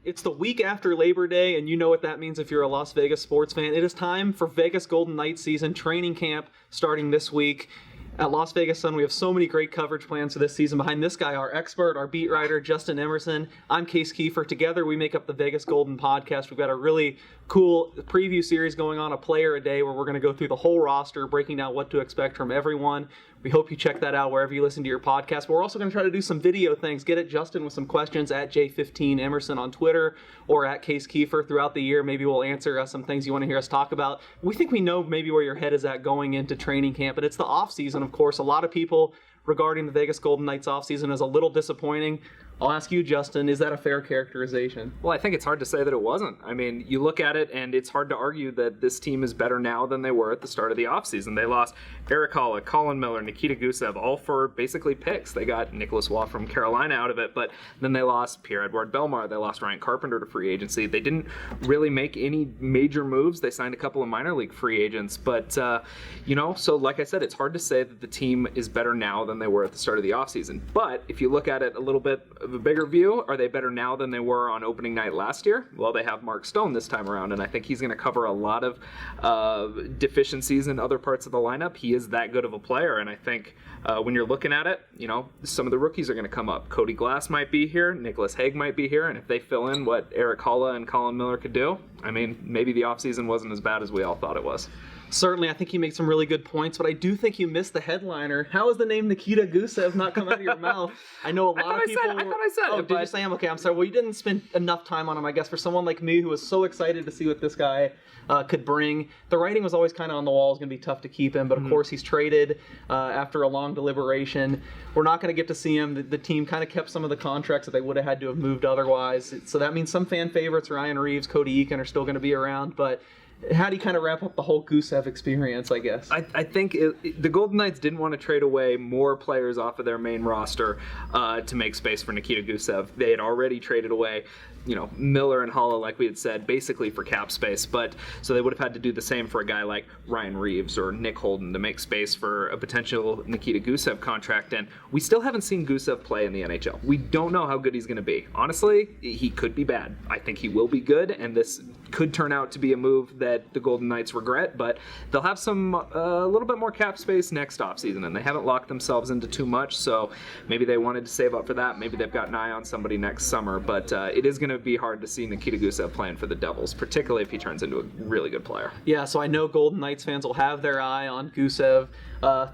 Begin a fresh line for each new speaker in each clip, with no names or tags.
It's the week after Labor Day, and you know what that means if you're a Las Vegas sports fan. It is time for Vegas Golden Knights season training camp starting this week. At Las Vegas Sun, we have so many great coverage plans for this season. Behind this guy, our expert, our beat writer, Justin Emerson. I'm Case Keefer. Together, we make up the Vegas Golden podcast. We've got a really cool preview series going on, a player a day, where we're going to go through the whole roster, breaking down what to expect from everyone. We hope you check that out wherever you listen to your podcast. But we're also going to try to do some video things. Get at Justin with some questions at J15Emerson on Twitter or at Case Keefer throughout the year. Maybe we'll answer some things you want to hear us talk about. We think we know maybe where your head is at going into training camp. And it's the offseason, of course. A lot of people regarding the Vegas Golden Knights offseason is a little disappointing. I'll ask you, Justin, is that a fair characterization?
Well, I think it's hard to say that it wasn't. I mean, you look at it, and it's hard to argue that this team is better now than they were at the start of the offseason. They lost Erik Haula, Colin Miller, Nikita Gusev, all for basically picks. They got Nicholas Waugh from Carolina out of it, but then they lost Pierre-Edouard Bellemare. They lost Ryan Carpenter to free agency. They didn't really make any major moves. They signed a couple of minor league free agents, but, so like I said, it's hard to say that the team is better now than they were at the start of the offseason. But if you look at it a little bit of a bigger view, are they better now than they were on opening night last year? Well, they have Mark Stone this time around, and I think he's going to cover a lot of deficiencies in other parts of the lineup. He is that good of a player, and I think when you're looking at it, some of the rookies are going to come up. Cody Glass might be here, Nicholas Hague might be here, and if they fill in what Erik Haula and Colin Miller could do, I mean, maybe the offseason wasn't as bad as we all thought it was.
Certainly, I think you make some really good points, but I do think you missed the headliner. How has the name Nikita Gusev not come out of your mouth? I know a lot of people. I thought I said it. Oh, did you say him? Okay, I'm sorry. Well, you didn't spend enough time on him, I guess, for someone like me who was so excited to see what this guy could bring. The writing was always kind of on the wall. It was going to be tough to keep him, but of course he's traded after a long deliberation. We're not going to get to see him. The team kind of kept some of the contracts that they would have had to have moved otherwise. So that means some fan favorites, Ryan Reeves, Cody Eakin, are still going to be around, but how do you kind of wrap up the whole Gusev experience, I guess?
I think the Golden Knights didn't want to trade away more players off of their main roster to make space for Nikita Gusev. They had already traded away Miller and Haula, like we had said, basically for cap space. But so they would have had to do the same for a guy like Ryan Reeves or Nick Holden to make space for a potential Nikita Gusev contract. And we still haven't seen Gusev play in the NHL. We don't know how good he's going to be. Honestly, he could be bad. I think he will be good, and this could turn out to be a move that the Golden Knights regret, but they'll have a little bit more cap space next offseason, and they haven't locked themselves into too much, so maybe they wanted to save up for that. Maybe they've got an eye on somebody next summer, but it is going to be hard to see Nikita Gusev playing for the Devils, particularly if he turns into a really good player.
Yeah, so I know Golden Knights fans will have their eye on Gusev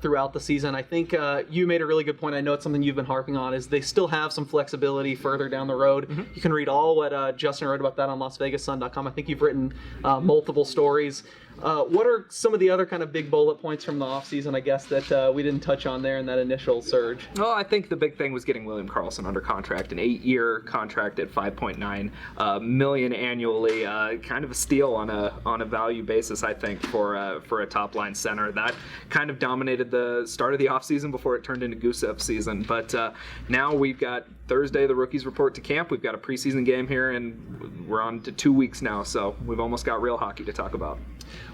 throughout the season. I think you made a really good point. I know it's something you've been harping on, is they still have some flexibility further down the road. Mm-hmm. You can read all what Justin wrote about that on LasVegasSun.com. I think you've written multiple stories. What are some of the other kind of big bullet points from the offseason, I guess, that we didn't touch on there in that initial surge?
Well, I think the big thing was getting William Karlsson under contract, an 8-year contract at $5.9 million annually, kind of a steal on a value basis, I think, for a top-line center. That kind of dominated the start of the offseason before it turned into Gusev season. But now we've got Thursday, the rookies report to camp. We've got a preseason game here, and we're on to 2 weeks now, so we've almost got real hockey to talk about.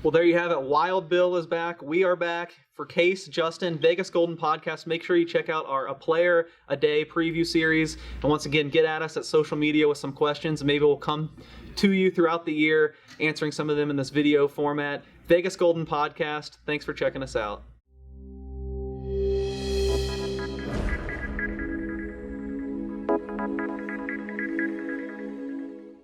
Well, there you have it. Wild Bill is back. We are back. For Case, Justin, Vegas Golden Podcast, make sure you check out our A Player a Day preview series. And once again, get at us at social media with some questions. Maybe we'll come to you throughout the year, answering some of them in this video format. Vegas Golden Podcast, thanks for checking us out.